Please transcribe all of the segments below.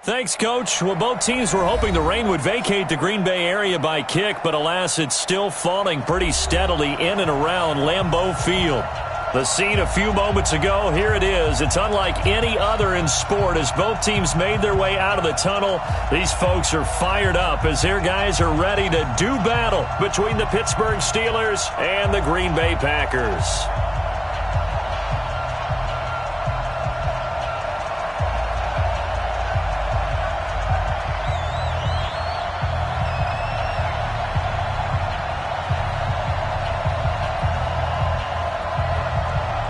Thanks, Coach. Well, both teams were hoping the rain would vacate the Green Bay area by kick, but alas, it's still falling pretty steadily in and around Lambeau Field. The scene a few moments ago, here it is. It's unlike any other in sport as both teams made their way out of the tunnel. These folks are fired up as their guys are ready to do battle between the Pittsburgh Steelers and the Green Bay Packers.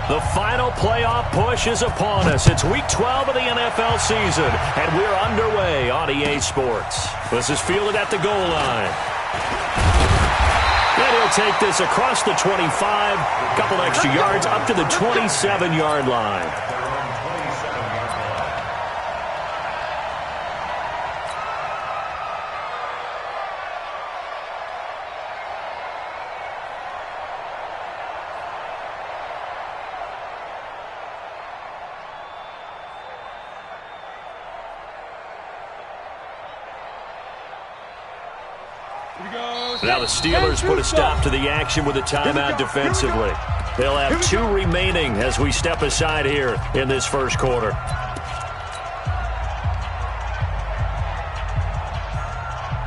The final playoff push is upon us. It's Week 12 of the NFL season, and we're underway on EA Sports. This is fielded at the goal line. And he'll take this across the 25, a couple extra yards up to the 27-yard line. Now the Steelers put a stop to the action with a timeout defensively. They'll have 2 remaining as we step aside here in this first quarter.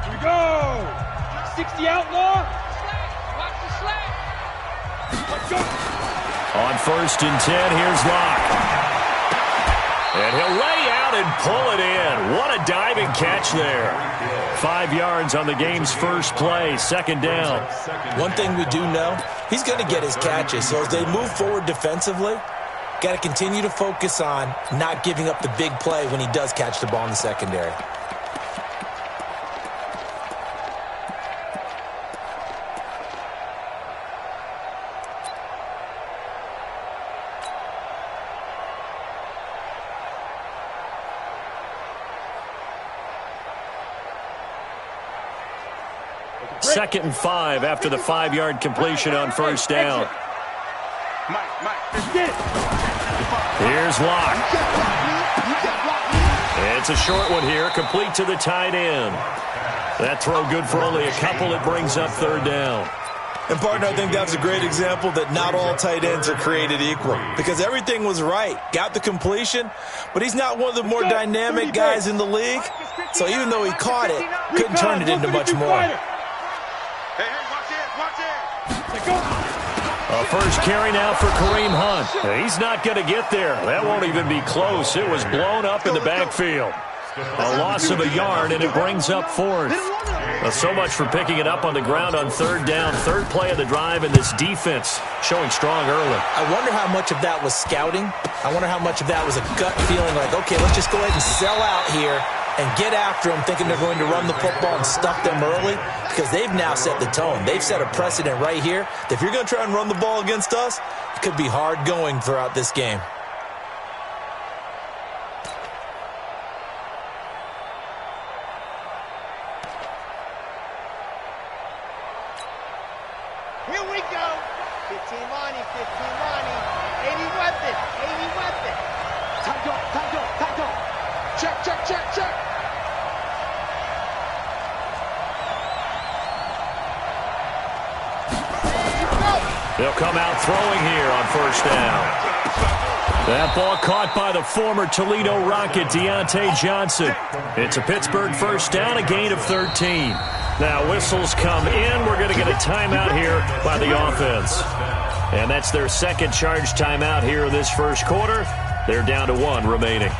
Here we go. 60 outlaw. Watch the slant. Let's go. On 1st and 10, here's Locke. And he'll lay out and pull it in. What a diving catch there. 5 yards on the game's first play, 2nd down. One thing we do know, he's going to get his catches. So as they move forward defensively, got to continue to focus on not giving up the big play when he does catch the ball in the secondary. Second and 5 after the 5-yard completion on 1st down. Here's Locke. It's a short one here, complete to the tight end. That throw good for only a couple. It brings up 3rd down. And, partner, I think that's a great example that not all tight ends are created equal because everything was right. Got the completion, but he's not one of the more dynamic guys in the league. So even though he caught it, couldn't turn it into much more. A first carry now for Kareem Hunt. He's not going to get there. That won't even be close. It was blown up in the backfield. A loss of a yard, and it brings up 4th. So much for picking it up on the ground on 3rd down. 3rd play of the drive, and this defense showing strong early. I wonder how much of that was scouting. I wonder how much of that was a gut feeling like, okay, let's just go ahead and sell out here and get after them, thinking they're going to run the football and stuff them early, because they've now set the tone. They've set a precedent right here that if you're going to try and run the ball against us, it could be hard going throughout this game. Here we go. 15 Lonnie, 15 Lonnie. 80 weapon, 80 weapon. Time go. Check. They'll come out throwing here on 1st down. That ball caught by the former Toledo Rocket, Deontay Johnson. It's a Pittsburgh 1st down, a gain of 13. Now whistles come in. We're going to get a timeout here by the offense. And that's their 2nd charge timeout here in this first quarter. They're down to 1 remaining.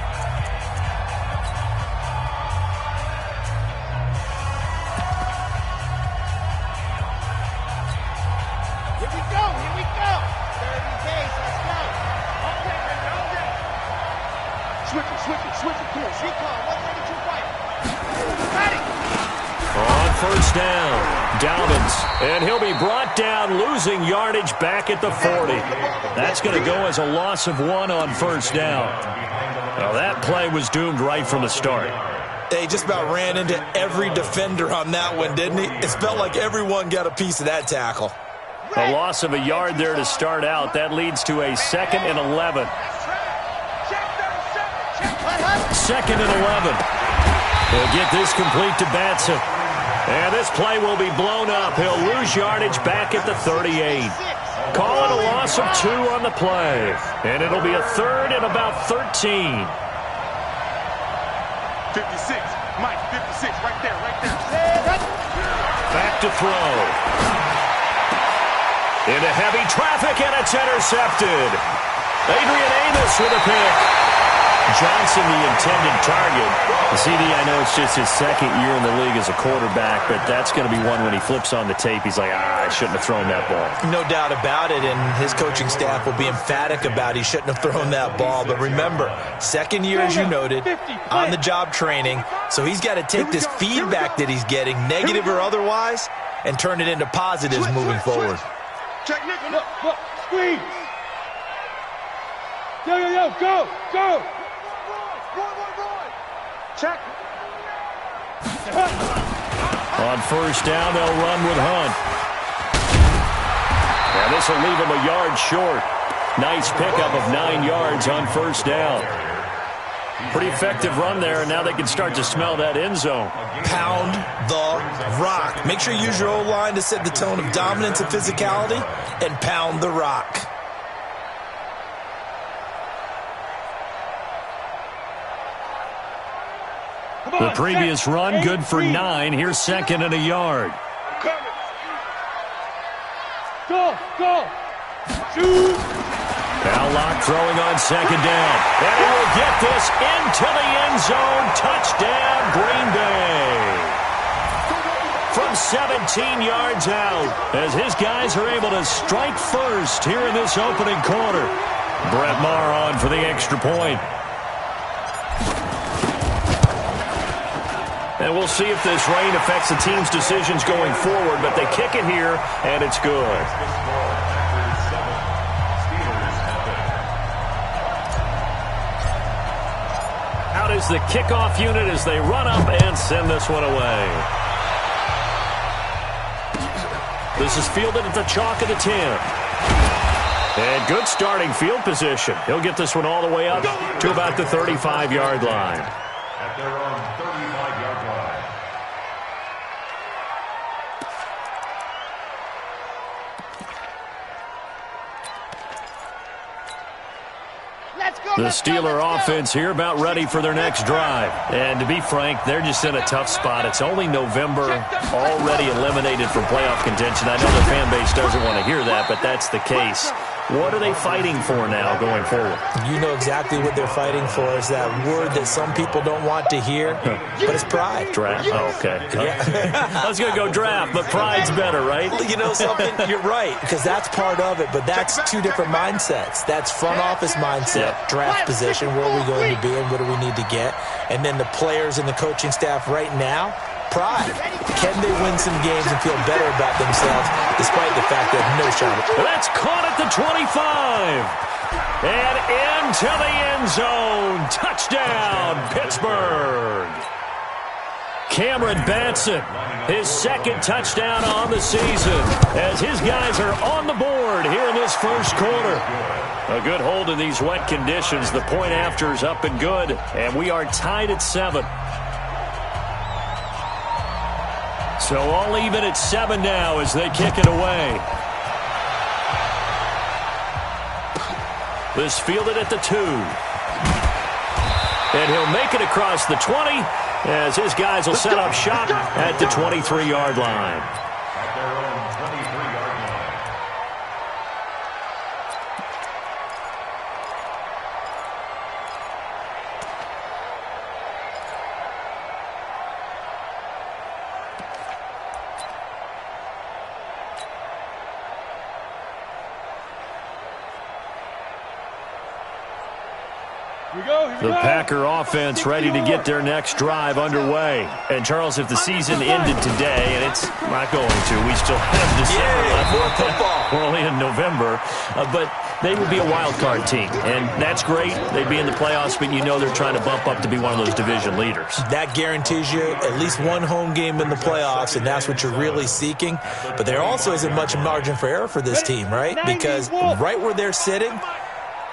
On 1st down, Dalvins, and he'll be brought down, losing yardage back at the 40. That's going to go as a loss of 1 on 1st down. Now that play was doomed right from the start. He just about ran into every defender on that one, didn't he? It felt like everyone got a piece of that tackle. A loss of a yard there to start out. That leads to a 2nd and 11. 2nd and 11. He'll get this complete to Batson. And this play will be blown up. He'll lose yardage back at the 38. Call it a loss of 2 on the play. And it'll be a 3rd and about 13. 56. Mike, 56. Right there, right there. Back to throw. Into heavy traffic, and it's intercepted. Adrian Amos with a pick. Johnson, the intended target. CD, I know it's just his 2nd year in the league as a quarterback, but that's going to be one when he flips on the tape. He's like, I shouldn't have thrown that ball. No doubt about it, and his coaching staff will be emphatic about he shouldn't have thrown that ball. But remember, 2nd year, as you noted, on-the-job training, so he's got to take this feedback that he's getting, negative or otherwise, and turn it into positives moving forward. Check, Nick. Look, squeeze. Yo, go. Check. On 1st down, they'll run with Hunt. And this will leave him a yard short. Nice pickup of 9 yards on 1st down. Pretty effective run there, and now they can start to smell that end zone. Pound the rock. Make sure you use your O-line to set the tone of dominance and physicality, and pound the rock. The previous run, good for 9. Here's 2nd and a yard. Go. Shoot. Allock throwing on 2nd down. And he will get this into the end zone. Touchdown, Green Bay. From 17 yards out, as his guys are able to strike first here in this opening quarter. Brett Maher on for the extra point. And we'll see if this rain affects the team's decisions going forward, but they kick it here, and it's good. Out is the kickoff unit as they run up and send this one away. This is fielded at the chalk of the 10. And good starting field position. He'll get this one all the way up to about the 35-yard line. At their own 35-yard line. The Steeler offense here about ready for their next drive. And to be frank, they're just in a tough spot. It's only November, already eliminated from playoff contention. I know the fan base doesn't want to hear that, but that's the case. What are they fighting for now going forward? You know exactly what they're fighting for. Is that word that some people don't want to hear, but it's pride. Draft? Oh, okay. Yeah. I was going to go draft, but pride's better, right? You know something? You're right, because that's part of it, but that's 2 different mindsets. That's front office mindset, draft position, where are we going to be and what do we need to get? And then the players and the coaching staff right now, pride. Can they win some games and feel better about themselves despite the fact they have no shot? That's caught at the 25. And into the end zone. Touchdown, Pittsburgh. Cameron Batson, his 2nd touchdown on the season as his guys are on the board here in this first quarter. A good hold in these wet conditions. The point after is up and good, and we are tied at 7. So all even at 7 now as they kick it away. This fielded at the 2. And he'll make it across the 20 as his guys will set up shop at the 23-yard line. At their own 23-yard line. The Packer offense ready to get their next drive underway. And, Charles, if the season ended today, and it's not going to, we still have December left. More football. We're only in November. But they would be a wild card team. And that's great. They'd be in the playoffs, but you know they're trying to bump up to be one of those division leaders. That guarantees you at least one home game in the playoffs, and that's what you're really seeking. But there also isn't much margin for error for this team, right? Because right where they're sitting,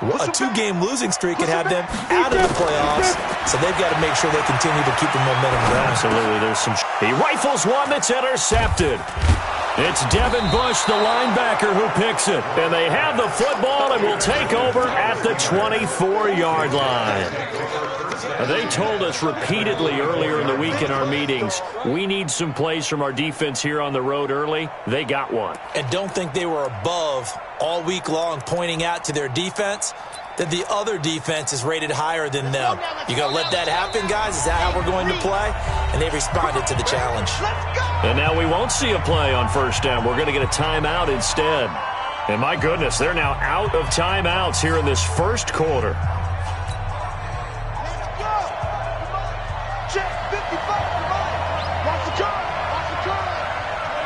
A 2-game losing streak could have them out of the playoffs, so they've got to make sure they continue to keep the momentum going. Absolutely. There's some. He rifles one that's intercepted. It's Devin Bush, the linebacker, who picks it. And they have the football and will take over at the 24-yard line. They told us repeatedly earlier in the week in our meetings, we need some plays from our defense here on the road early. They got one. And don't think they were above all week long pointing out to their defense that the other defense is rated higher than them. You going to let that happen, guys? Is that how we're going to play? And they responded to the challenge. And now we won't see a play on first down. We're going to get a timeout instead. And my goodness, they're now out of timeouts here in this first quarter. Check 55, come on. Watch the curve, watch the curve.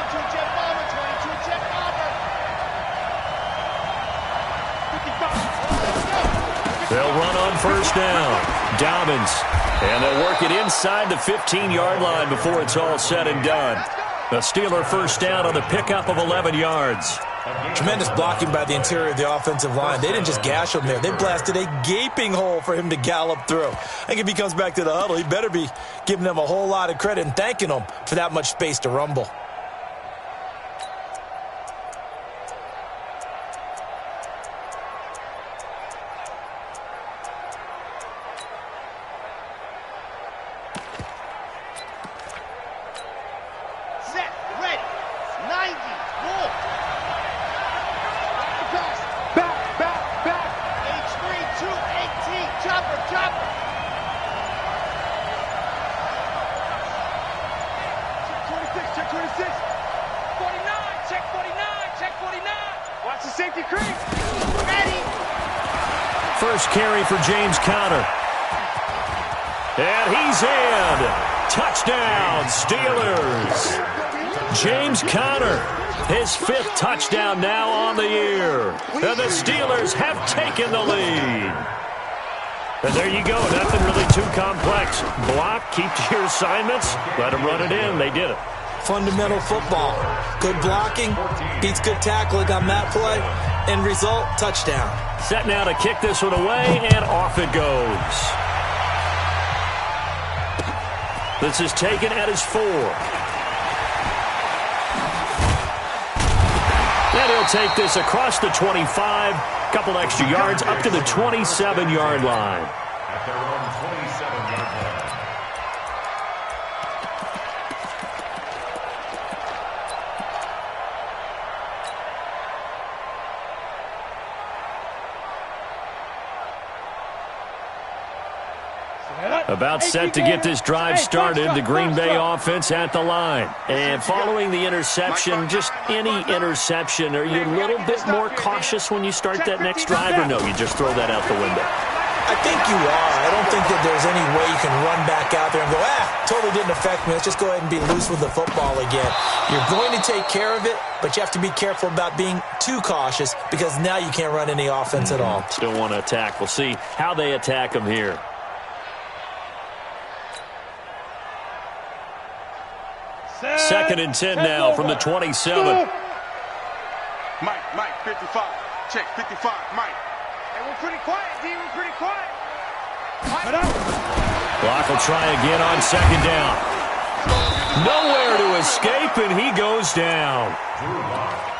22 jet bomber, 22 jet bomber. 55. They'll run on first down. Dobbins. And they'll work it inside the 15-yard line before it's all said and done. The Steeler first down on the pickup of 11 yards. Tremendous blocking by the interior of the offensive line. They didn't just gash him there. They blasted a gaping hole for him to gallop through. I think if he comes back to the huddle, he better be giving them a whole lot of credit and thanking them for that much space to rumble. Set, ready, 90, roll. Back. H3, 218, chopper. Check 26. 49, check 49. Watch the safety creep. Ready. First carry for James Conner. And he's in. Touchdown, Steelers. James Conner, his 5th touchdown now on the year. And the Steelers have taken the lead. And there you go. Nothing really too complex. Block, keep to your assignments, let them run it in. They did it. Fundamental football. Good blocking beats good tackling on that play. End result, touchdown. Set now to kick this one away, and off it goes. This is taken at his 4. And he'll take this across the 25, couple extra yards, up to the 27-yard line. At their own 27-yard line. About set to get this drive started, the Green Bay offense at the line. And following the interception, just any interception, are you a little bit more cautious when you start that next drive, or no, you just throw that out the window? I think you are. I don't think that there's any way you can run back out there and go, totally didn't affect me. Let's just go ahead and be loose with the football again. You're going to take care of it, but you have to be careful about being too cautious because now you can't run any offense at all. Still want to attack. We'll see how they attack them here. Second and 10 now from the 27. Mike, 55. Check, 55, Mike. And we're pretty quiet, D. We're pretty quiet. Block will try again on second down. Nowhere to escape, and he goes down.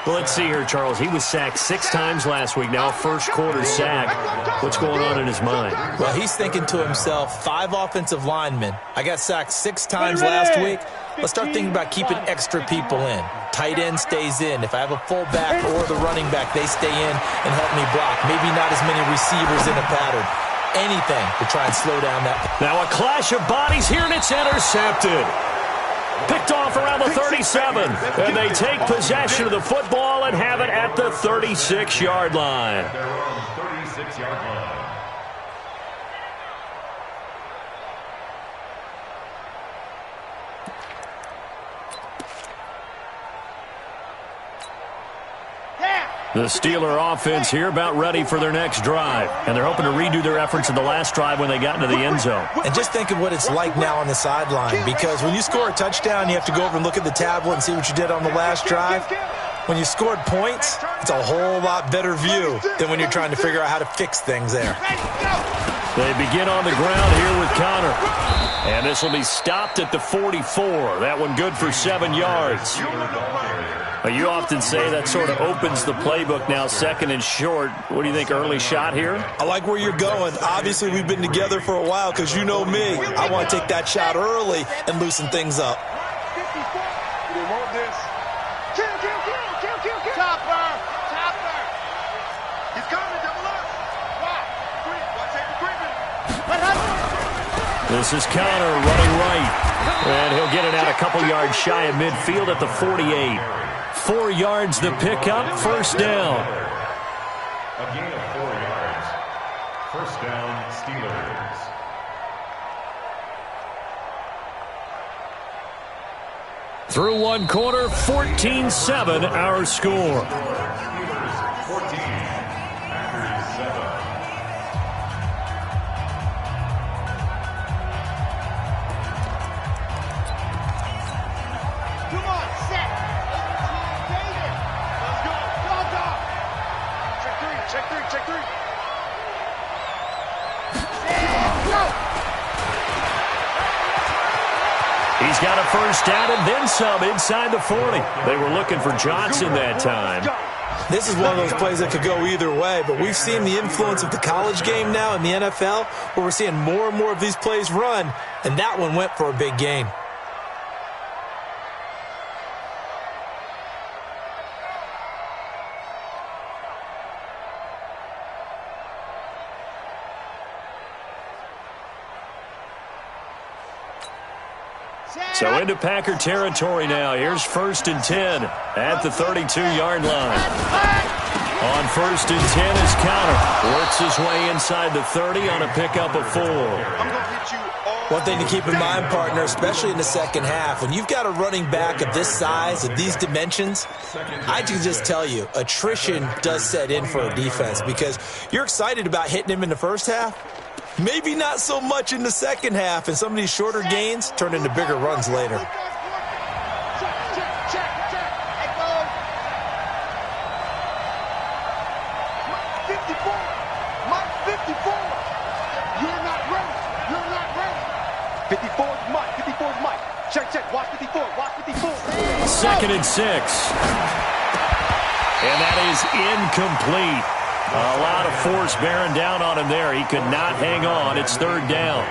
Well, let's see here, Charles. He was sacked 6 times last week. Now first quarter sack. What's going on in his mind? Well, he's thinking to himself, 5 offensive linemen. I got sacked 6 times last week. Let's start thinking about keeping extra people in. Tight end stays in. If I have a fullback or the running back, they stay in and help me block. Maybe not as many receivers in a pattern. Anything to try and slow down that. Now a clash of bodies here, and it's intercepted. Picked off around the 37. And they take possession of the football and have it at the 36-yard line. Their own 36-yard line. The Steeler offense here about ready for their next drive. And they're hoping to redo their efforts in the last drive when they got into the end zone. And just think of what it's like now on the sideline, because when you score a touchdown, you have to go over and look at the tablet and see what you did on the last drive. When you scored points, it's a whole lot better view than when you're trying to figure out how to fix things there. They begin on the ground here with Connor. And this will be stopped at the 44. That one good for 7 yards. You often say that sort of opens the playbook now, 2nd and short. What do you think, early shot here? I like where you're going. Obviously, we've been together for a while because you know me. I want to take that shot early and loosen things up. They want this. Kill. Chopper. He's coming, double up. Watch Avery creeping. This is Connor running right. And he'll get it out a couple yards shy of midfield at the 48. 4 yards the pickup, 1st down. A gain of 4 yards. 1st down, Steelers. Through 1 quarter, 14-7 our score. Steelers 14, Packers 7. Come on, set. Let's go. Check three. He's got a 1st down and then some inside the 40. They were looking for Johnson that time. This is one of those plays that could go either way, but we've seen the influence of the college game now in the NFL, where we're seeing more and more of these plays run, and that one went for a big gain. So into Packer territory now. Here's 1st and 10 at the 32-yard line. On 1st and 10 is Connor. Works his way inside the 30 on a pickup of 4. I'm going to hit you all. One thing to keep in mind, partner, especially in the second half, when you've got a running back of this size, of these dimensions, I can just tell you, attrition does set in for a defense because you're excited about hitting him in the first half. Maybe not so much in the second half, and some of these shorter gains turn into bigger runs later. Check. Echo. 54. Mike 54. You're not ready. 54 is Mike. Check. Watch 54. 2nd and 6. And that is incomplete. A lot of force bearing down on him there. He could not hang on. It's 3rd down.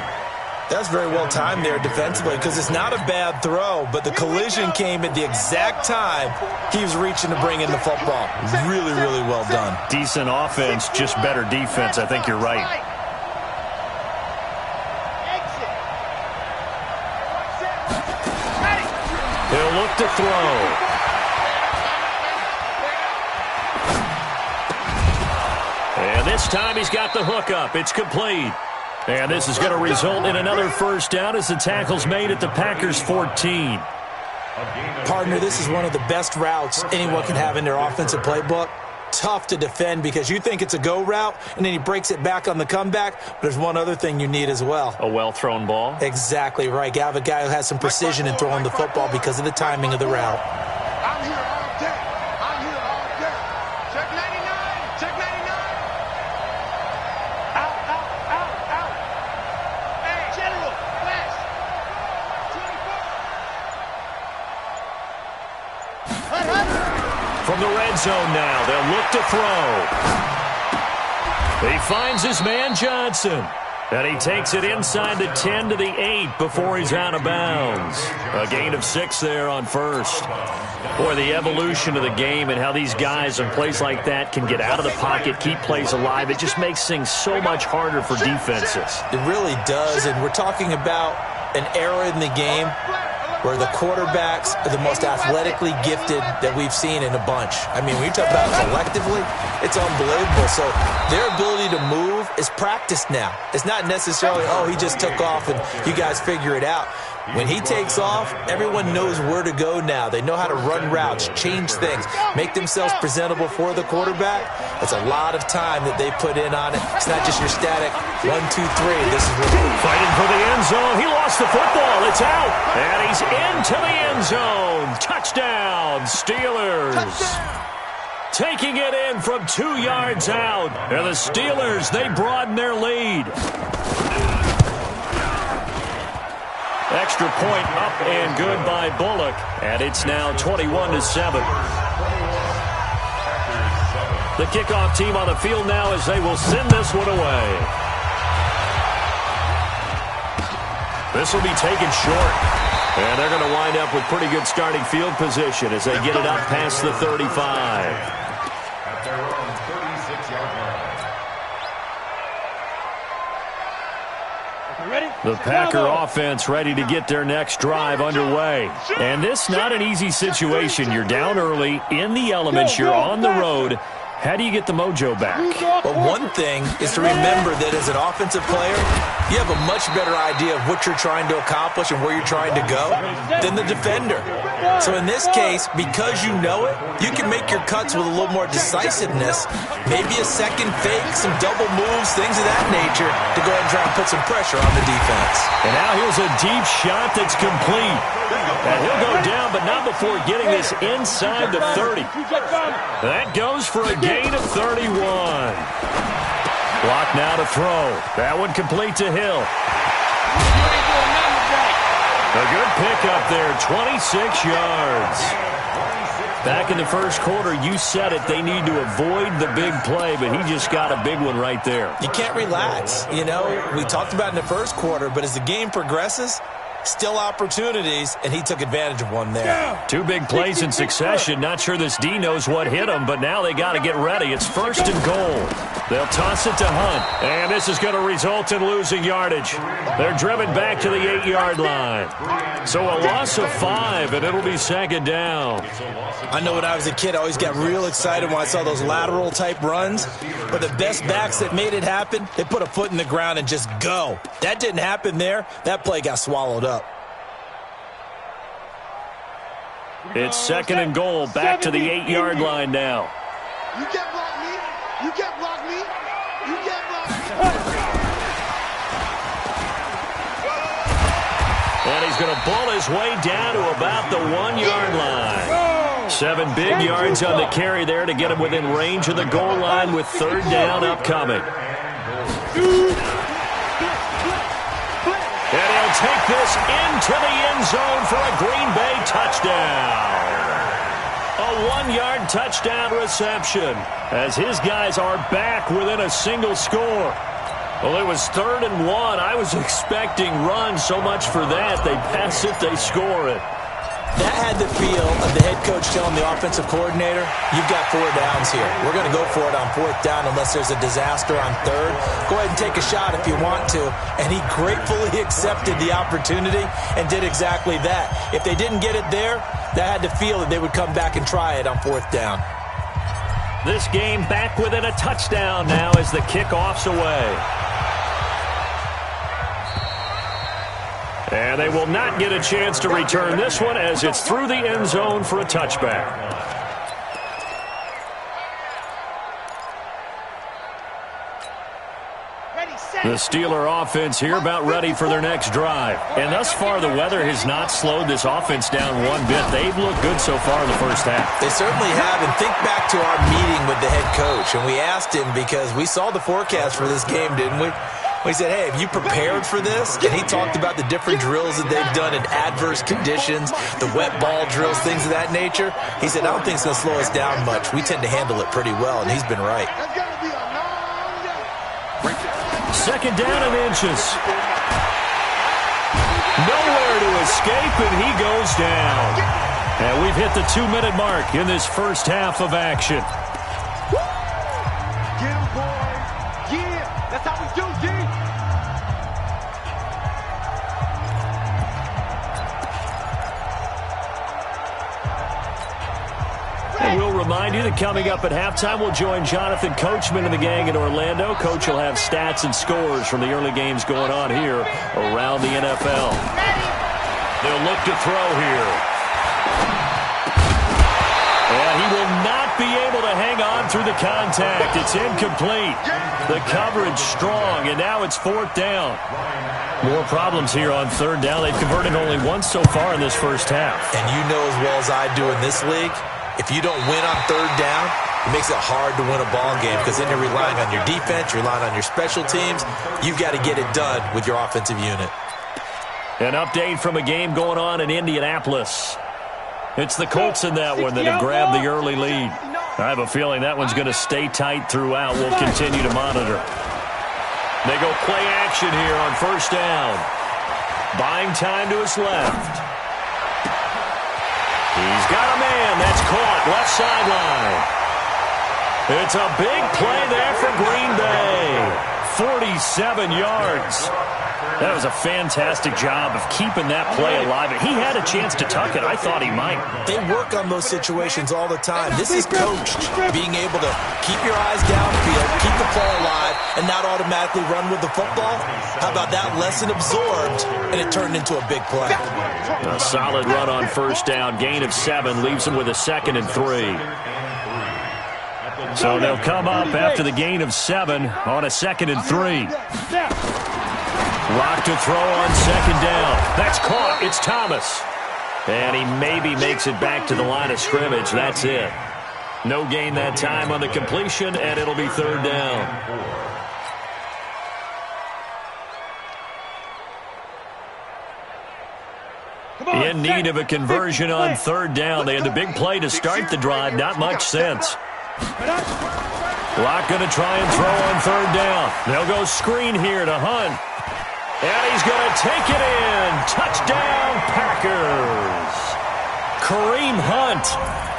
That's very well timed there defensively because it's not a bad throw, but the collision came at the exact time he was reaching to bring in the football. Really, really well done. Decent offense, just better defense. I think you're right. Exit. He'll look to throw. And this time he's got the hook up. It's complete. And this is going to result in another 1st down as the tackle's made at the Packers' 14. Partner, this is one of the best routes anyone can have in their offensive playbook. Tough to defend because you think it's a go route, and then he breaks it back on the comeback. But there's one other thing you need as well. A well-thrown ball. Exactly right. You have a guy who has some precision in throwing the football because of the timing of the route. I'm here all day. Check 99. Out. Hey, General, flash. 24. From the red zone now, they'll look to throw. He finds his man Johnson. And he takes it inside the 10 to the 8 before he's out of bounds. A gain of 6 there on 1st. Boy, the evolution of the game and how these guys in plays like that can get out of the pocket, keep plays alive, it just makes things so much harder for defenses. It really does, and we're talking about an era in the game where the quarterbacks are the most athletically gifted that we've seen in a bunch. I mean, when you talk about collectively, it's unbelievable. So their ability to move is practiced now. It's not necessarily, oh, he just took off and you guys figure it out. When he takes off, everyone knows where to go now. They know how to run routes, change things, make themselves presentable for the quarterback. That's a lot of time that they put in on it. It's not just your static 1, 2, 3. This is really fighting for the end zone. He lost gets the football. It's out. And he's into the end zone. Touchdown, Steelers. Touchdown. Taking it in from 2 yards out. And the Steelers, they broaden their lead. Extra point up and good by Bullock. And it's now 21-7. The kickoff team on the field now as they will send this one away. This will be taken short. And they're going to wind up with pretty good starting field position as they get it up past the 35. At their own 36-yard line. The Packer offense ready to get their next drive underway. And this not an easy situation. You're down early, in the elements, you're on the road. How do you get the mojo back? Well, one thing is to remember that as an offensive player, you have a much better idea of what you're trying to accomplish and where you're trying to go than the defender. So in this case, because you know it, you can make your cuts with a little more decisiveness, maybe a second fake, some double moves, things of that nature, to go ahead and try and put some pressure on the defense. And now here's a deep shot that's complete. And he'll go down, but not before getting this inside the 30. That goes for a gain of 31. Block now to throw. That one complete to Hill. A good pickup there, 26 yards. Back in the first quarter, you said it, they need to avoid the big play, but he just got a big one right there. You can't relax. You know, we talked about in the first quarter, but as the game progresses, still opportunities, and he took advantage of one there. 2 big plays in succession. Not sure this D knows what hit him, but now they got to get ready. It's 1st and goal. They'll toss it to Hunt, and this is going to result in losing yardage. They're driven back to the 8-yard line. So a loss of 5, and it'll be 2nd down. I know when I was a kid, I always got real excited when I saw those lateral-type runs, but the best backs that made it happen, they put a foot in the ground and just go. That didn't happen there. That play got swallowed up. It's 2nd and goal, back to the 8-yard line now. You can't block me. You can't block me. You can't block me. And he's going to bull his way down to about the 1-yard line. 7 big yards on the carry there to get him within range of the goal line with 3rd down upcoming. And he'll take this into the end zone for a Green Bay touchdown. A 1-yard touchdown reception as his guys are back within a single score. Well, it was 3rd and 1. I was expecting runs, so much for that. They pass it, they score it. That had the feel of the head coach telling the offensive coordinator, you've got 4 downs here. We're going to go for it on 4th down unless there's a disaster on 3rd. Go ahead and take a shot if you want to. And he gratefully accepted the opportunity and did exactly that. If they didn't get it there, that had the feel that they would come back and try it on 4th down. This game back within a touchdown now as the kickoff's away. And they will not get a chance to return this one as it's through the end zone for a touchback. The Steeler offense here about ready for their next drive. And thus far, the weather has not slowed this offense down one bit. They've looked good so far in the first half. They certainly have. And think back to our meeting with the head coach. And we asked him because we saw the forecast for this game, didn't we? We said, hey, have you prepared for this? And he talked about the different drills that they've done in adverse conditions, the wet ball drills, things of that nature. He said, I don't think it's going to slow us down much. We tend to handle it pretty well, and he's been right. That's going to be a long day. 2nd down and inches. Nowhere to escape, and he goes down. And we've hit the 2-minute mark in this first half of action. Get him, boys. Yeah, that's how we do, D. And we'll remind you that coming up at halftime, we'll join Jonathan Coachman and the gang in Orlando. Coach will have stats and scores from the early games going on here around the NFL. They'll look to throw here. And he will not be able to hang on through the contact. It's incomplete. The coverage strong, and now it's 4th down. More problems here on 3rd down. They've converted only once so far in this first half. And you know as well as I do in this league, if you don't win on 3rd down, it makes it hard to win a ball game because then you're relying on your defense, you're relying on your special teams. You've got to get it done with your offensive unit. An update from a game going on in Indianapolis. It's the Colts in that one that have grabbed the early lead. I have a feeling that one's going to stay tight throughout. We'll continue to monitor. They go play action here on 1st down. Buying time to his left. He's got a man. That's caught. Left sideline. It's a big play there for Green Bay. 47 yards. That was a fantastic job of keeping that play alive. He had a chance to tuck it. I thought he might. They work on those situations all the time. This is coached. Being able to keep your eyes downfield, keep the play alive, and not automatically run with the football. How about that lesson absorbed, and it turned into a big play. A solid run on 1st down. Gain of 7 leaves him with a 2nd and 3. So they'll come up after the gain of 7 on a 2nd and 3. Lock to throw on 2nd down. That's caught. It's Thomas. And he maybe makes it back to the line of scrimmage. That's it. No gain that time on the completion, and it'll be 3rd down. In need of a conversion on 3rd down. They had the big play to start the drive. Not much sense. Lock going to try and throw on 3rd down. They'll go screen here to Hunt. And he's going to take it in. Touchdown, Packers. Kareem Hunt,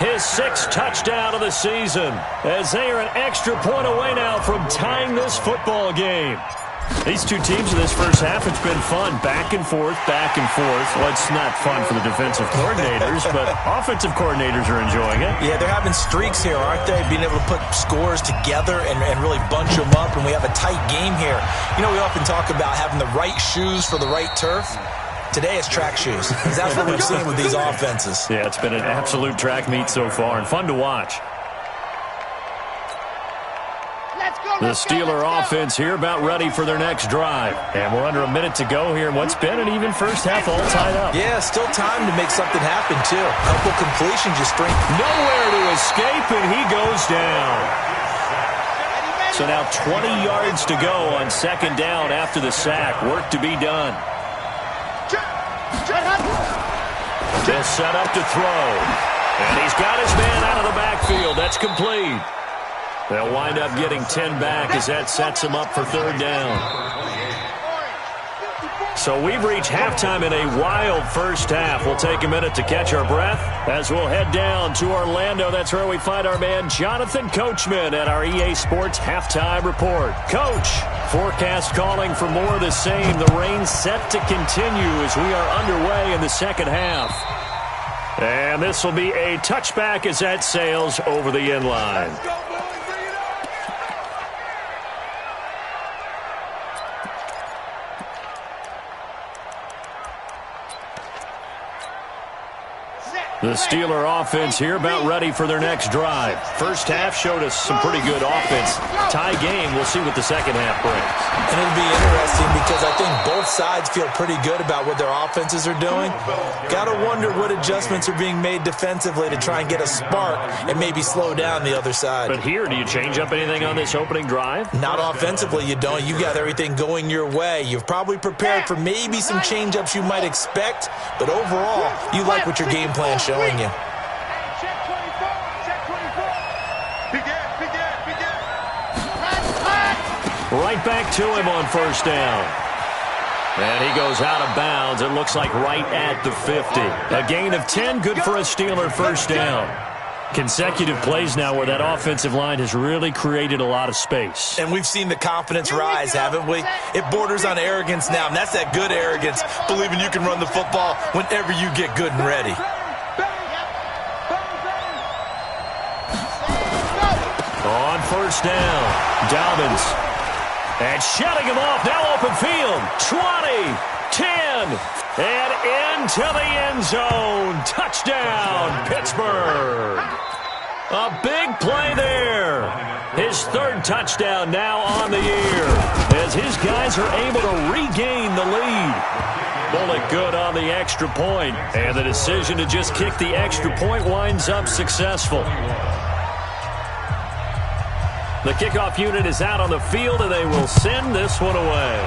his 6th touchdown of the season, as they are an extra point away now from tying this football game. These two teams in this first half, it's been fun. Back and forth, back and forth. Well, it's not fun for the defensive coordinators, but offensive coordinators are enjoying it. Yeah, they're having streaks here, aren't they? Being able to put scores together and really bunch them up, and we have a tight game here. You know, we often talk about having the right shoes for the right turf. Today it's track shoes. That's what we've seen with these offenses. Yeah, it's been an absolute track meet so far, and fun to watch. The Steeler offense here about ready for their next drive. And we're under a minute to go here in what's been an even first half all tied up. Yeah, still time to make something happen, too. A couple completions just bring nowhere to escape, and he goes down. So now 20 yards to go on 2nd down after the sack. Work to be done. Just set up to throw. And he's got his man out of the backfield. That's complete. They'll wind up getting 10 back as that sets them up for 3rd down. So we've reached halftime in a wild first half. We'll take a minute to catch our breath as we'll head down to Orlando. That's where we find our man Jonathan Coachman at our EA Sports Halftime Report. Coach, forecast calling for more of the same. The rain set to continue as we are underway in the second half. And this will be a touchback as that sails over the end line. The Steeler offense here about ready for their next drive. First half showed us some pretty good offense. Tie game, we'll see what the second half brings. And it'll be interesting because I think both sides feel pretty good about what their offenses are doing. Got to wonder what adjustments are being made defensively to try and get a spark and maybe slow down the other side. But here, do you change up anything on this opening drive? Not offensively, you don't. You got everything going your way. You've probably prepared for maybe some change-ups you might expect, but overall, you like what your game plan showing you. Check 24. Check 24. Begin. Right back to him on 1st down. And he goes out of bounds. It looks like right at the 50. A gain of 10, good for a Steeler 1st down. Consecutive plays now where that offensive line has really created a lot of space. And we've seen the confidence rise, haven't we? It borders on arrogance now, and that's that good arrogance, believing you can run the football whenever you get good and ready. On 1st down, Dobbins. And shutting him off, now open field. 20, 10, and into the end zone. Touchdown, Pittsburgh. A big play there. His third touchdown now on the year as his guys are able to regain the lead. Bullet good on the extra point, and the decision to just kick the extra point winds up successful. The kickoff unit is out on the field, and they will send this one away.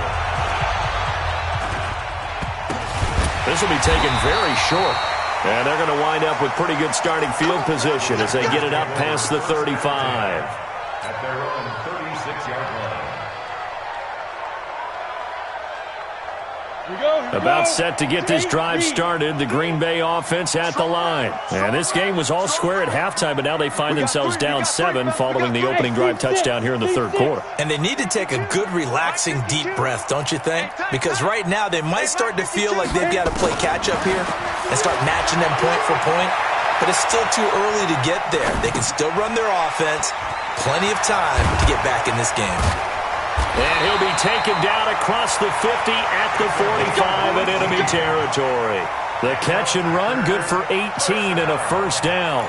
This will be taken very short. And they're going to wind up with pretty good starting field position as they get it up past the 35. At their own 36-yard line. About set to get this drive started, the Green Bay offense at the line. And this game was all square at halftime, but now they find themselves down 7 following the opening drive touchdown here in the third quarter. And they need to take a good, relaxing, deep breath, don't you think? Because right now they might start to feel like they've got to play catch-up here and start matching them point for point. But it's still too early to get there. They can still run their offense. Plenty of time to get back in this game. And he'll be taken down across the 50 at the 45 in enemy territory. The catch and run, good for 18 and a first down.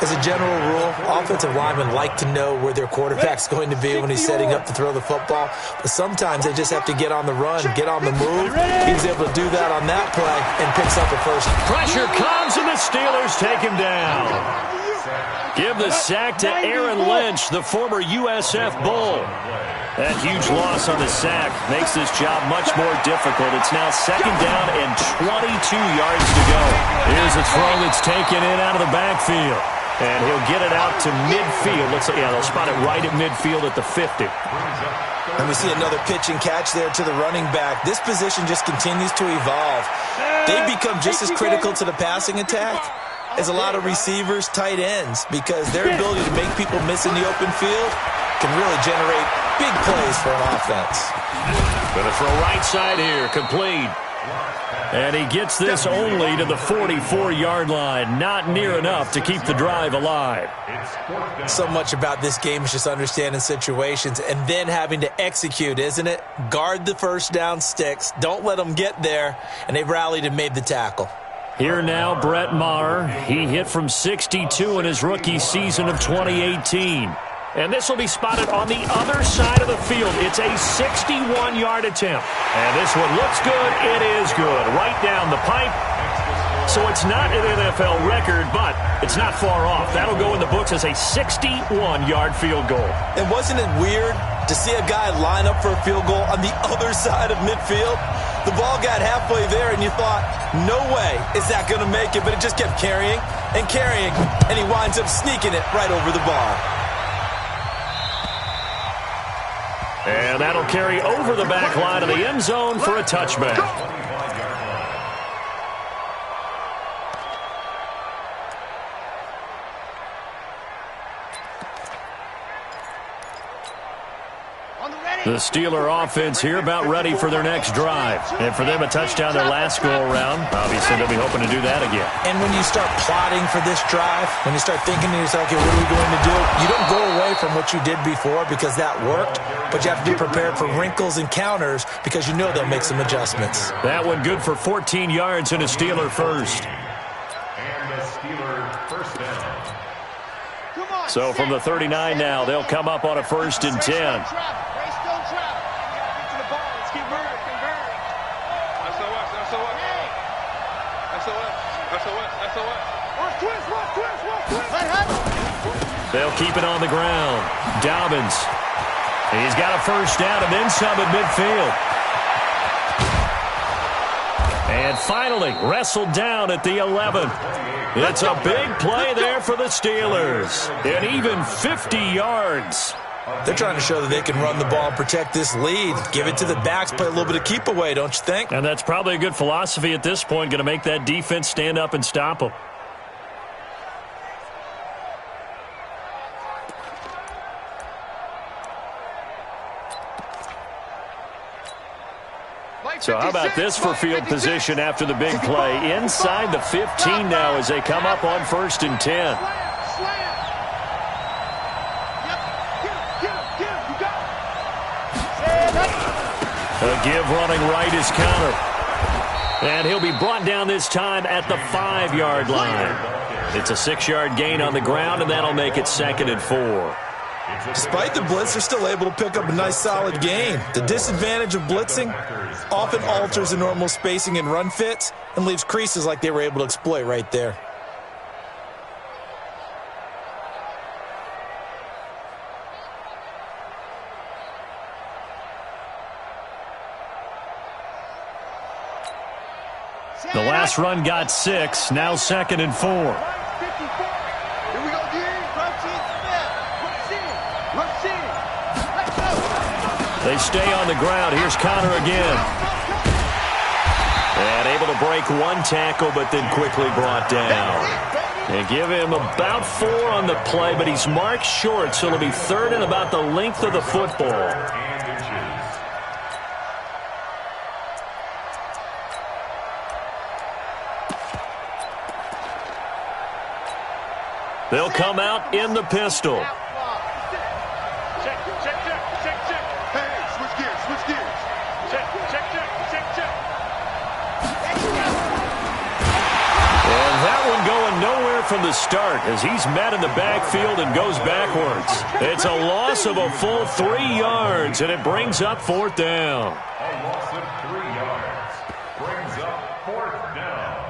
As a general rule, offensive linemen like to know where their quarterback's going to be when he's setting up to throw the football. But sometimes they just have to get on the run, get on the move. He's able to do that on that play and picks up a first. Pressure comes, and the Steelers take him down. Give the sack to Aaron Lynch, the former USF Bull. That huge loss on the sack makes this job much more difficult. It's now second down and 22 yards to go. Here's a throw that's taken in out of the backfield. And he'll get it out to midfield. Looks like, yeah, they'll spot it right at midfield at the 50. And we see another pitch and catch there to the running back. This position just continues to evolve. They've become just as critical to the passing attack as a lot of receivers, tight ends, because their ability to make people miss in the open field can really generate big plays for an offense. Going to throw right side here, complete. And he gets this only to the 44-yard line. Not near enough to keep the drive alive. So much about this game is just understanding situations and then having to execute, isn't it? Guard the first down sticks. Don't let them get there. And they rallied and made the tackle. Here now, Brett Maher. He hit from 62 in his rookie season of 2018. And this will be spotted on the other side of the field. It's a 61-yard attempt. And this one looks good. It is good. Right down the pipe. So it's not an NFL record, but it's not far off. That'll go in the books as a 61-yard field goal. And wasn't it weird to see a guy line up for a field goal on the other side of midfield? The ball got halfway there, and you thought, no way is that going to make it. But it just kept carrying and carrying, and he winds up sneaking it right over the bar. And that'll carry over the back line of the end zone for a touchback. The Steeler offense here about ready for their next drive. And for them, a touchdown their last go-around. Obviously, they'll be hoping to do that again. And when you start plotting for this drive, when you start thinking to yourself, okay, what are we going to do? You don't go away from what you did before because that worked, but you have to be prepared for wrinkles and counters because you know they'll make some adjustments. That one good for 14 yards and a Steeler first. And the Steeler first down. So from the 39 now, they'll come up on a 1st and 10. They'll keep it on the ground. Dobbins. He's got a first down and then some at midfield. And finally, wrestled down at the 11. It's a big play there for the Steelers. And even 50 yards. They're trying to show that they can run the ball and protect this lead. Give it to the backs, play a little bit of keep away, don't you think? And that's probably a good philosophy at this point, going to make that defense stand up and stop them. So how about this for field position after the big play? Inside the 15 now as they come up on 1st and 10. A give running right is counter. And he'll be brought down this time at the 5-yard line. It's a 6-yard gain on the ground, and that'll make it 2nd and 4. Despite the blitz, they're still able to pick up a nice solid gain. The disadvantage of blitzing often alters the normal spacing and run fits and leaves creases like they were able to exploit right there. The last run got 6, now 2nd and 4. Here we go, D. Rush in. Let's go. They stay on the ground. Here's Connor again. And able to break one tackle, but then quickly brought down. They give him about 4 on the play, but he's marked short, so it'll be 3rd and about the length of the football. They'll come out in the pistol. Check. Hey, switch gears. Check. And that one going nowhere from the start as he's met in the backfield and goes backwards. It's a loss of a full 3 yards, and it brings up 4th down. A loss of 3 yards brings up 4th down.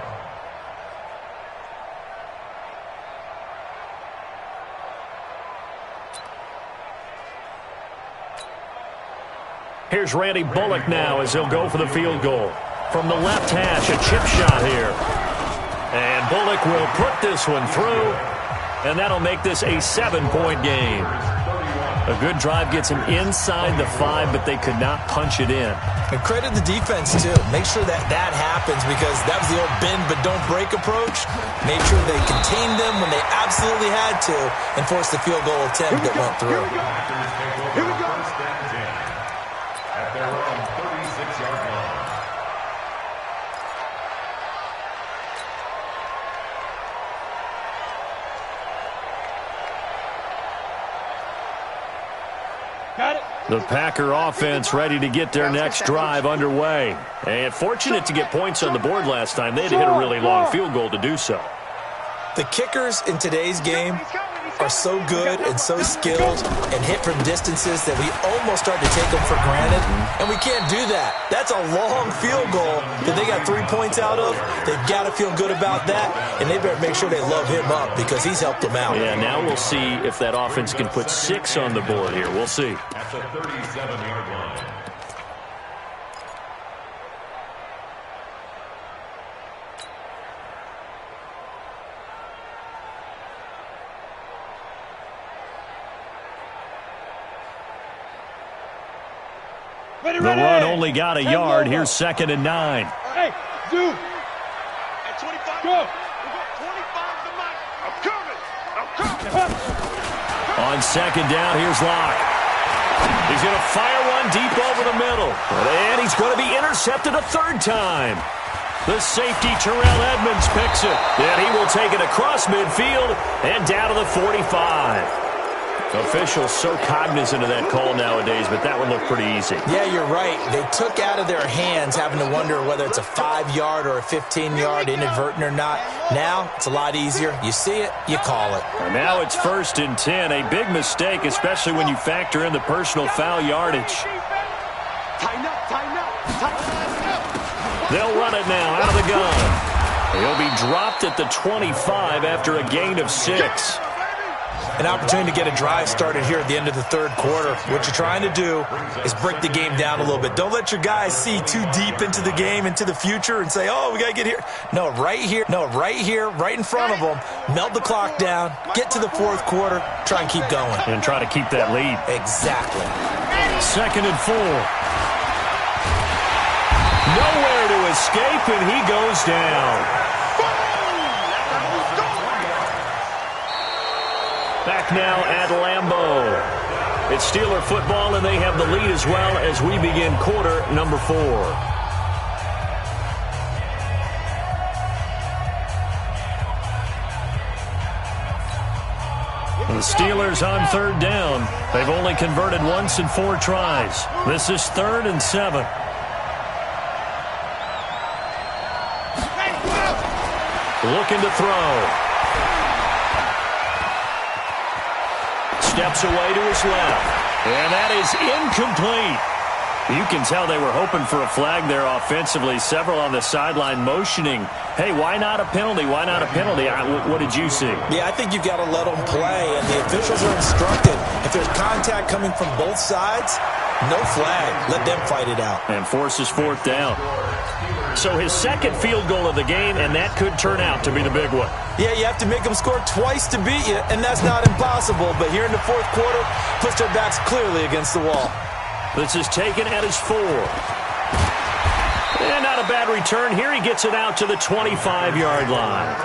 Here's Randy Bullock now as he'll go for the field goal. From the left hash, a chip shot here. And Bullock will put this one through, and that'll make this a 7-point game. A good drive gets him inside the 5, but they could not punch it in. And credit the defense, too. Make sure that happens because that was the old bend but don't break approach. Made sure they contained them when they absolutely had to and forced the field goal attempt that went through. Here we go. At their own 36-yard line. Got it. The Packer offense ready to get their next drive underway. And fortunate to get points on the board last time. They had to hit a really long field goal to do so. The kickers in today's game are so good and so skilled and hit from distances that we almost start to take them for granted, and we can't do that. That's a long field goal that they got 3 points out of. They've got to feel good about that, and they better make sure they love him up because he's helped them out. Yeah, now we'll see if that offense can put 6 on the board here. We'll see. At the 37-yard line. The run only got a yard. Here's 2nd and 9. Hey, dude. At 25. Go. 25 to Mike. I'm coming. On 2nd down, here's Locke. He's going to fire one deep over the middle. And he's going to be intercepted a 3rd time. The safety, Terrell Edmonds, picks it. And he will take it across midfield and down to the 45. Officials so cognizant of that call nowadays, but that one looked pretty easy. Yeah, you're right. They took out of their hands having to wonder whether it's a 5-yard or a 15-yard inadvertent or not. Now, it's a lot easier. You see it, you call it. And now it's 1st and 10. A big mistake, especially when you factor in the personal foul yardage. Tighten up. They'll run it now out of the gun. He'll be dropped at the 25 after a gain of 6. An opportunity to get a drive started here at the end of the 3rd quarter. What you're trying to do is break the game down a little bit. Don't let your guys see too deep into the game, into the future, and say, oh, we got to get here. No, right here, right in front of them. Melt the clock down, get to the 4th quarter, try and keep going. And try to keep that lead. Exactly. 2nd and 4. Nowhere to escape, and he goes down. Back now at Lambeau. It's Steeler football, and they have the lead as well as we begin quarter number 4. The Steelers on 3rd down. They've only converted once in 4 tries. This is 3rd and 7. looking to throw. Steps away to his left. And that is incomplete. You can tell they were hoping for a flag there offensively. Several on the sideline motioning, hey, why not a penalty? Why not a penalty? What did you see? Yeah, I think you've got to let them play, and the officials are instructed. If there's contact coming from both sides, no flag. Let them fight it out. And forces fourth down. So his second field goal of the game, and that could turn out to be the big one. Yeah, you have to make them score twice to beat you, and that's not impossible. But here in the fourth quarter, puts their backs clearly against the wall. This is taken at his 4. And not a bad return. Here he gets it out to the 25-yard line.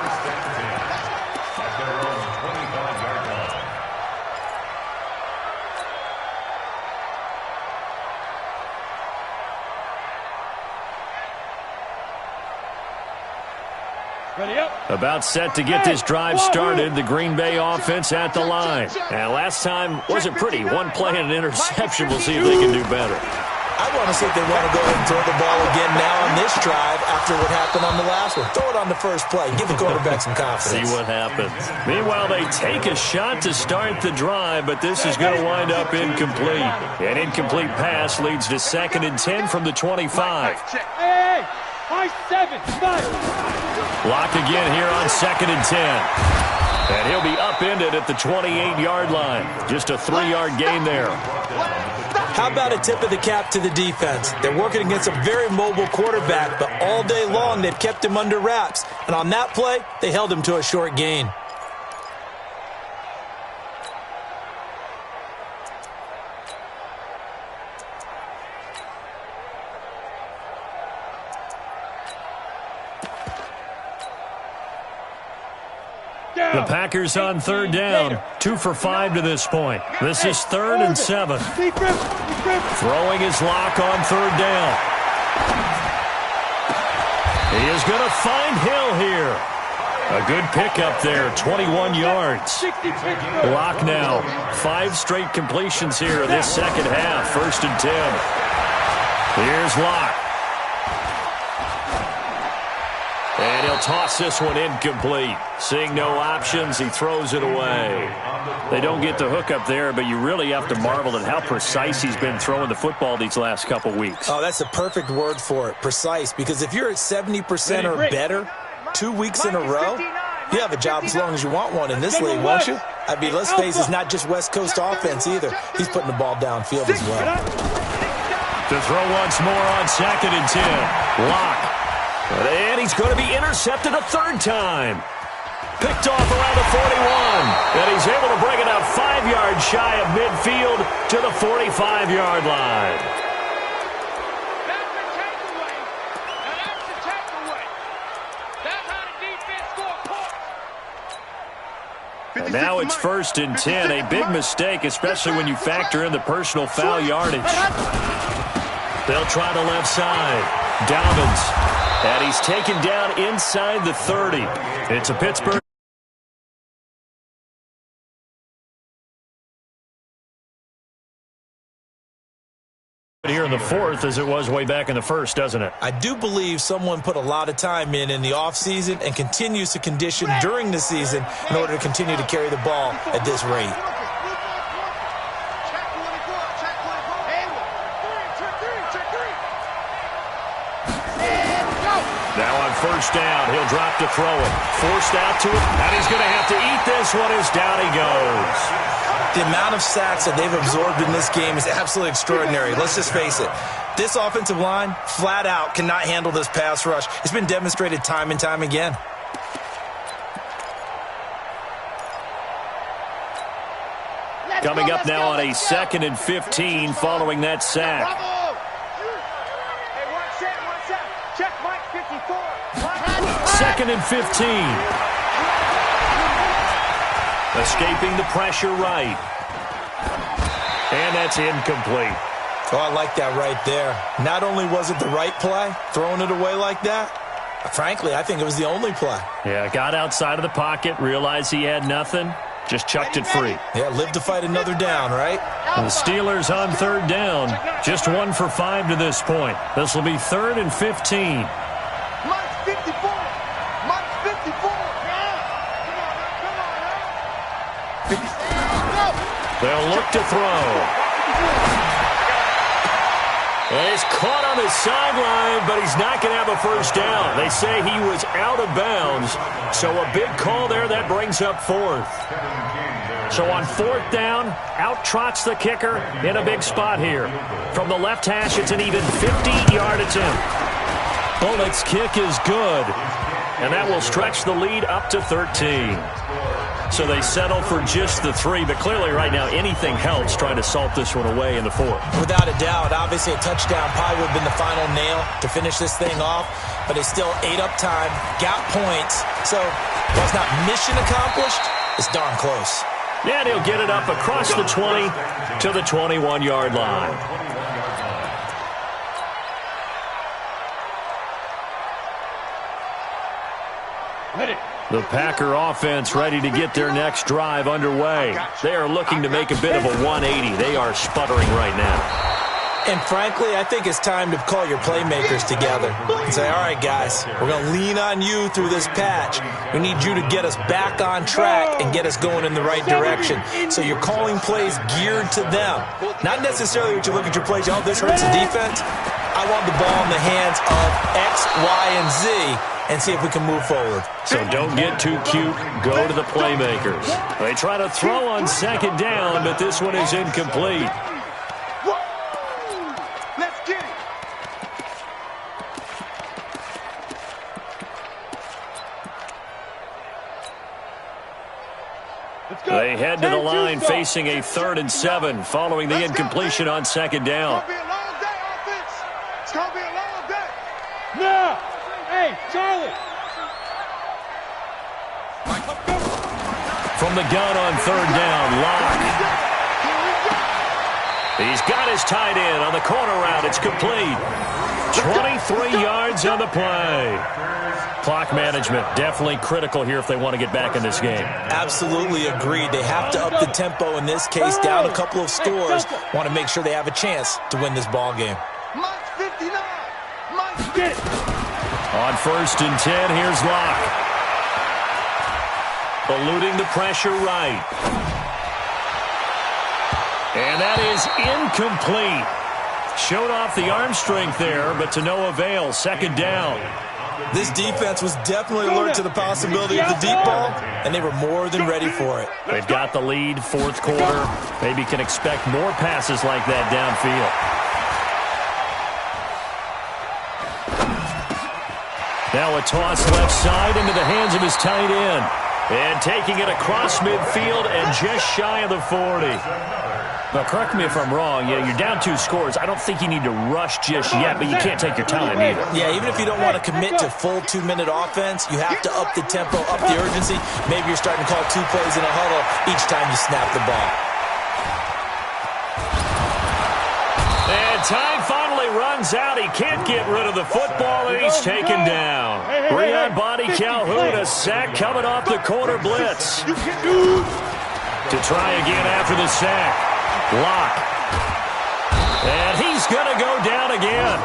About set to get this drive started. The Green Bay offense at the line. And last time wasn't pretty. One play and an interception. We'll see if they can do better. I want to see if they want to go ahead and throw the ball again now on this drive after what happened on the last one. Throw it on the first play. Give the quarterback some confidence. See what happens. Meanwhile, they take a shot to start the drive, but this is going to wind up incomplete. An incomplete pass leads to 2nd and 10 from the 25. Hey, high 7, 5. Lock again here on 2nd and 10. And he'll be upended at the 28-yard line. Just a 3-yard gain there. How about a tip of the cap to the defense? They're working against a very mobile quarterback, but all day long they've kept him under wraps. And on that play, they held him to a short gain. The Packers on 3rd down. 2 for 5 to this point. This is 3rd and 7. Throwing his lock on 3rd down. He is going to find Hill here. A good pickup there, 21 yards. Lock now. 5 straight completions here in this second half. 1st and 10. Here's Lock. And he'll toss this one incomplete. Seeing no options, he throws it away. They don't get the hook up there, but you really have to marvel at how precise he's been throwing the football these last couple weeks. Oh, that's a perfect word for it, precise. Because if you're at 70% or better 2 weeks in a row, you have a job as long as you want one in this league, won't you? I mean, let's face it, it's not just West Coast offense either. He's putting the ball downfield as well. To throw once more on 2nd and 10. Lock. And he's going to be intercepted a 3rd time. Picked off around the 41. And he's able to bring it up 5 yards shy of midfield to the 45-yard line. That's the takeaway. Now that's the takeaway. That's how the defense score points. And now it's 1st and 10. A big mistake, especially when you factor in the personal foul yardage. They'll try the left side. Dobbins. And he's taken down inside the 30. It's a Pittsburgh. Here in the 4th as it was way back in the 1st, doesn't it? I do believe someone put a lot of time in the offseason and continues to condition during the season in order to continue to carry the ball at this rate. Now on 1st down, he'll drop to throw it. Forced out to it, and he's going to have to eat this one as down he goes. The amount of sacks that they've absorbed in this game is absolutely extraordinary. Let's just face it. This offensive line, flat out, cannot handle this pass rush. It's been demonstrated time and time again. Coming up now on a 2nd and 15 following that sack. Hey, one set. Check Mike 54. 2nd and 15. Escaping the pressure right. And that's incomplete. Oh, I like that right there. Not only was it the right play, throwing it away like that, frankly, I think it was the only play. Yeah, got outside of the pocket, realized he had nothing, just chucked it free. Yeah, live to fight another down, right? And the Steelers on 3rd down, just 1 for 5 to this point. This will be 3rd and 15. Mike's 54. Mike's 54. They'll look to throw. And he's caught on the sideline, but he's not going to have a first down. They say he was out of bounds, so a big call there. That brings up fourth. So on fourth down, out trots the kicker in a big spot here. From the left hash, it's an even 50-yard attempt. Bullock's kick is good, and that will stretch the lead up to 13. So they settle for just the 3, but clearly right now anything helps trying to salt this one away in the fourth. Without a doubt, obviously a touchdown probably would have been the final nail to finish this thing off, but they still ate up time, got points. So while it's not mission accomplished, it's darn close. Yeah, and he'll get it up across the 20 to the 21-yard line. The Packer offense ready to get their next drive underway. They are looking to make a bit of a 180. They are sputtering right now. And frankly, I think it's time to call your playmakers together and say, all right, guys, we're going to lean on you through this patch. We need you to get us back on track and get us going in the right direction. So you're calling plays geared to them. Not necessarily what you look at your plays, oh, this hurts the defense. I want the ball in the hands of X, Y, and Z and see if we can move forward. So don't get too cute. Go to the playmakers. They try to throw on second down, but this one is incomplete. Let's get it. They head to the line facing a 3rd and 7 following the incompletion on second down. It's gonna be a long day, offense. It's gonna be a long day. Now, hey, Charlie. From the gun on 3rd down, Locke. He's got his tight end on the corner route. It's complete. 23 yards on the play. Clock management definitely critical here if they want to get back in this game. Absolutely agreed. They have to up the tempo in this case, down a couple of scores. Want to make sure they have a chance to win this ball game. Mike's 59. Mike's Get it. On 1st and 10, here's Locke. Eluding the pressure right. And that is incomplete. Showed off the arm strength there, but to no avail. Second down. This defense was definitely alert to the possibility of the deep ball, and they were more than ready for it. They've got the lead, fourth quarter. Maybe can expect more passes like that downfield. Now a toss left side into the hands of his tight end. And taking it across midfield and just shy of the 40. Now, correct me if I'm wrong. Yeah, you're down 2 scores. I don't think you need to rush just yet, but you can't take your time either. Yeah, even if you don't want to commit to full 2-minute offense, you have to up the tempo, up the urgency. Maybe you're starting to call 2 plays in a huddle each time you snap the ball. And time finally runs out. He can't get rid of the football, and he's taken down. Breon Body Calhoun, a sack coming off the corner blitz. To try again after the sack. Locke. And he's going to go down again.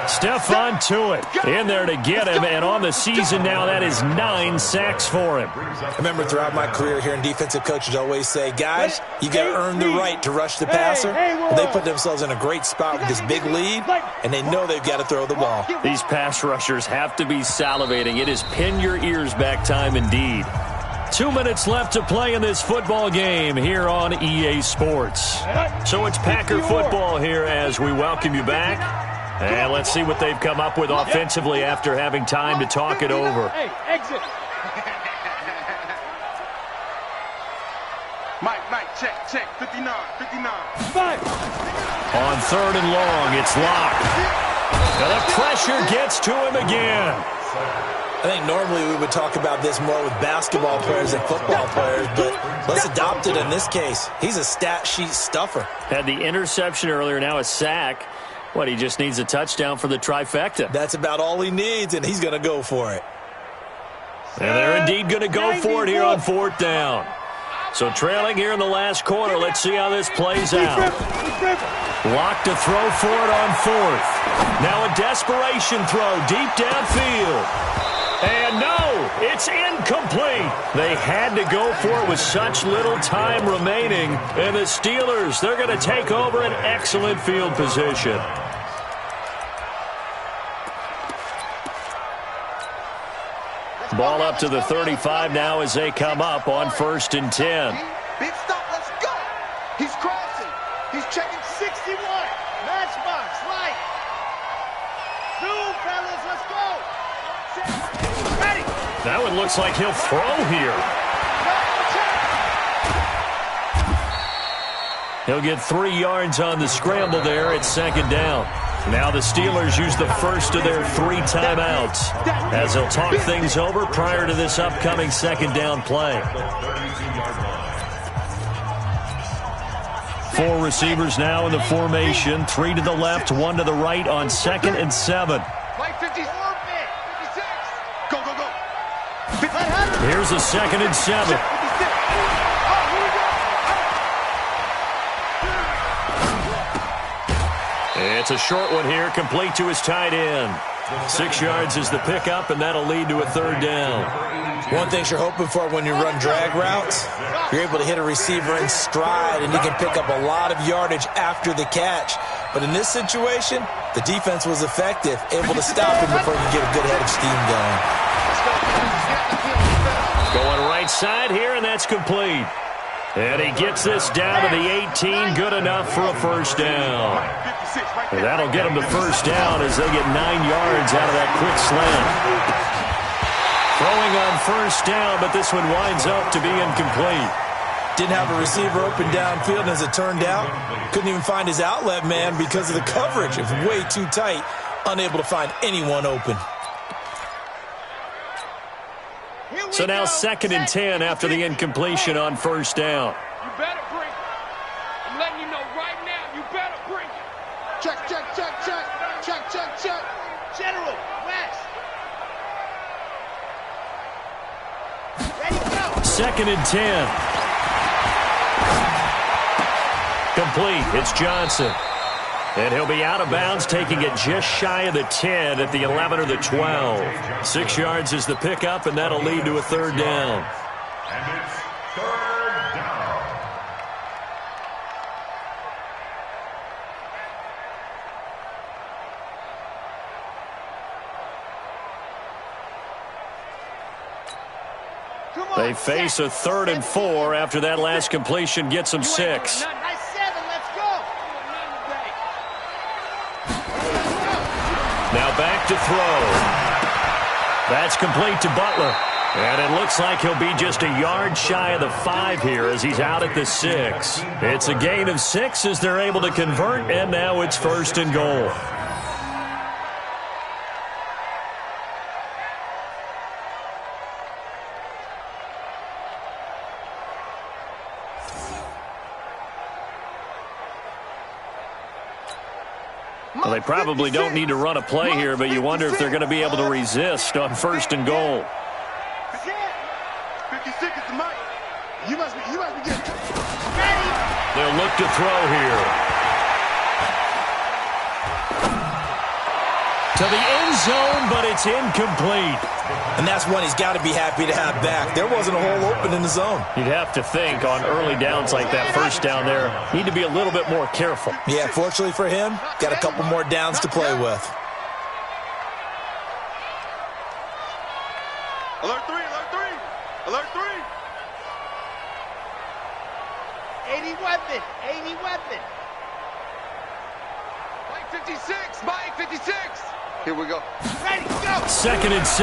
Stephon Tuitt in there to get him, and on the season now, that is 9 sacks for him. I remember throughout my career here in defensive coaches always say, guys, you got to earn the right to rush the passer. Well, they put themselves in a great spot with this big lead, and they know they've got to throw the ball. These pass rushers have to be salivating. It is pin your ears back time indeed. 2 minutes left to play in this football game here on EA Sports. So it's Packer football here as we welcome you back. And let's see what they've come up with offensively after having time to talk it over. Hey, exit. Mike, check, 59. 5. On 3rd and long, it's Locke. Now the pressure gets to him again. I think normally we would talk about this more with basketball players than football players, but let's adopt it in this case. He's a stat sheet stuffer. Had the interception earlier, now a sack. What, he just needs a touchdown for the trifecta. That's about all he needs, and he's going to go for it. And they're indeed going to go for it here on 4th down. So trailing here in the last quarter, let's see how this plays out. Locked to throw for it on fourth. Now a desperation throw deep downfield. And no, it's incomplete. They had to go for it with such little time remaining. And the Steelers, they're going to take over an excellent field position. Ball up to the 35 now as they come up on 1st and 10. Big stop, let's go. He's crossing. He's checking 61. Matchbox, right. Zoom, fellas, let's go. Ready. That one looks like he'll throw here. He'll get 3 yards on the scramble there at 2nd down. Now the Steelers use the first of their 3 timeouts as they'll talk things over prior to this upcoming 2nd down play. 4 receivers now in the formation. 3 to the left, 1 to the right on 2nd and 7. Play 54, 56. Go, go, go. Here's a 2nd and 7. It's a short one here, complete to his tight end. 6 yards is the pickup, and that'll lead to a 3rd down. One thing you're hoping for when you run drag routes, you're able to hit a receiver in stride, and you can pick up a lot of yardage after the catch. But in this situation, the defense was effective, able to stop him before he could get a good head of steam going. Going right side here, and that's complete. And he gets this down to the 18, good enough for a 1st down. And that'll get him to 1st down as they get 9 yards out of that quick slant. Throwing on 1st down, but this one winds up to be incomplete. Didn't have a receiver open downfield, and as it turned out, couldn't even find his outlet man because of the coverage. It was way too tight, unable to find anyone open. So now 2nd and 10 after the incompletion on 1st down. You better bring it. I'm letting you know right now, you better bring it. Check, check, check, check. Check, check, check. General, West. Ready, go. 2nd and 10. Complete. It's Johnson. And he'll be out of bounds, taking it just shy of the 10 at the 11 or the 12. 6 yards is the pickup, and that'll lead to a 3rd down. And it's 3rd down. They face a 3rd and 4 after that last completion gets them 6. Now back to throw. That's complete to Butler. And it looks like he'll be just a yard shy of the 5 here as he's out at the 6. It's a gain of 6 as they're able to convert, and now it's 1st and goal. Well, they probably don't need to run a play here, but you wonder if they're going to be able to resist on 1st and goal. 56 is the mic. You must be getting ready. They'll look to throw here. To the end zone, but it's incomplete. And that's one he's got to be happy to have back. There wasn't a hole open in the zone. You'd have to think on early downs like that 1st down there, need to be a little bit more careful. Yeah, fortunately for him, got a couple more downs to play with. Alert 3, alert 3, alert 3. 80 weapon, 80 weapon. Mike 56, Mike 56. Here we go. Ready, go. 2nd and 6.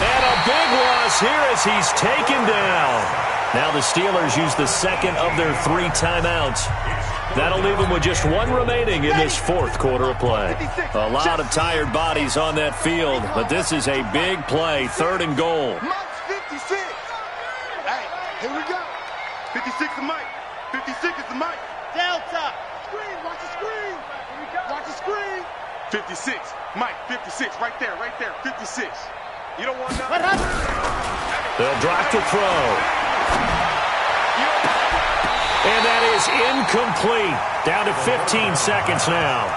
And a big loss here as he's taken down. Now the Steelers use the 2nd of their 3 timeouts. That'll leave them with just 1 remaining in this 4th quarter of play. A lot of tired bodies on that field, but this is a big play, 3rd and goal. Mike's 56. Hey, here we go. 56 is Mike. 56 is the Mike. Delta. Screen, watch the screen. Watch the screen. 56. Mike, 56. Right there, 56. You don't want nothing. What happened? They'll drop to throw. You don't And that is incomplete. Down to 15 seconds now.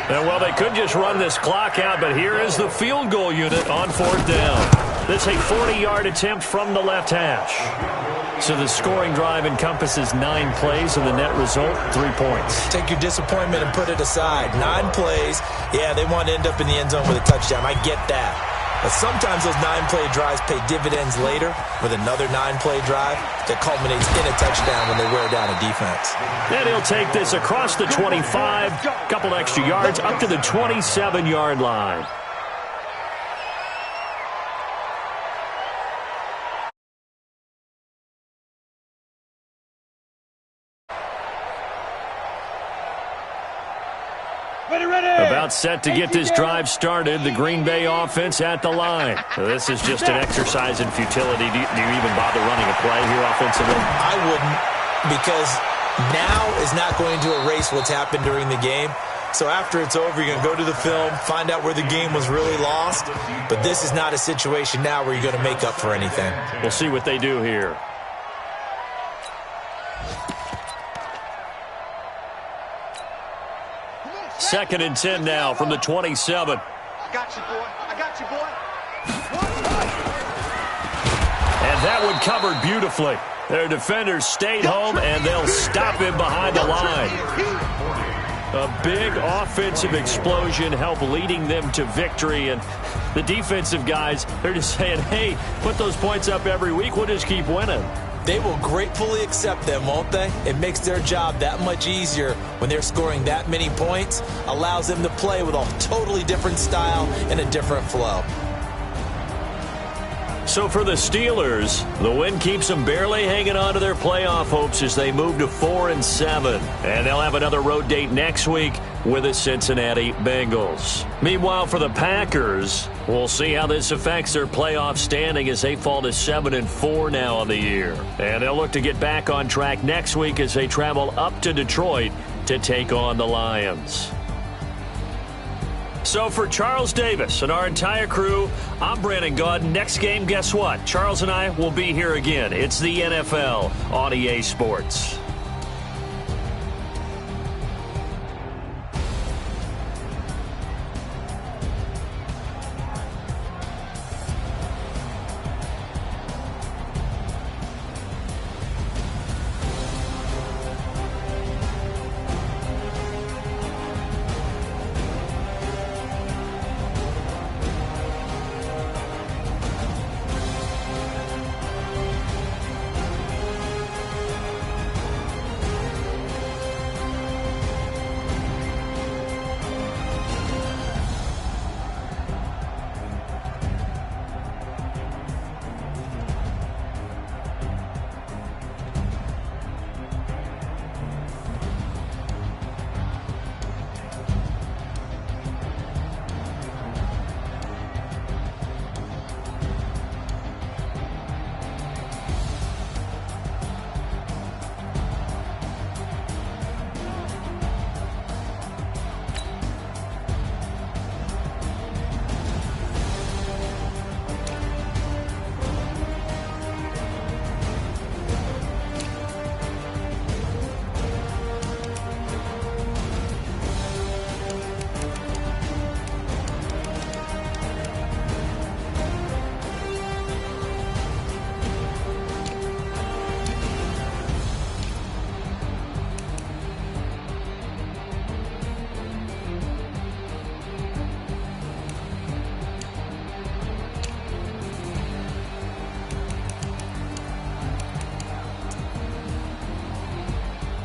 And, well, they could just run this clock out, but here is the field goal unit on 4th down. This is a 40-yard attempt from the left hash. So the scoring drive encompasses 9 plays, and the net result, 3 points. Take your disappointment and put it aside. 9 plays. Yeah, they want to end up in the end zone with a touchdown. I get that. But sometimes those 9-play drives pay dividends later with another 9-play drive that culminates in a touchdown when they wear down a defense. And he'll take this across the 25, couple extra yards, up to the 27-yard line. About set to get this drive started. The Green Bay offense at the line. This is just an exercise in futility. Do you even bother running a play here offensively? I wouldn't, because now is not going to erase what's happened during the game. So after it's over, you're going to go to the film, find out where the game was really lost. But this is not a situation now where you're going to make up for anything. We'll see what they do here. Second and 10 now from the 27. I got you, boy. I got you, boy. And that one covered beautifully. Their defenders stayed home, and they'll stop him behind the line. A big offensive explosion helped leading them to victory. And the defensive guys, they're just saying, hey, put those points up every week. We'll just keep winning. They will gratefully accept them, won't they? It makes their job that much easier when they're scoring that many points. Allows them to play with a totally different style and a different flow. So for the Steelers, the win keeps them barely hanging on to their playoff hopes as they move to 4-7. And they'll have another road date next week with the Cincinnati Bengals. Meanwhile, for the Packers, we'll see how this affects their playoff standing as they fall to 7-4 now on the year. And they'll look to get back on track next week as they travel up to Detroit to take on the Lions. So for Charles Davis and our entire crew, I'm Brandon Gaud. Next game, guess what? Charles and I will be here again. It's the NFL on EA Sports.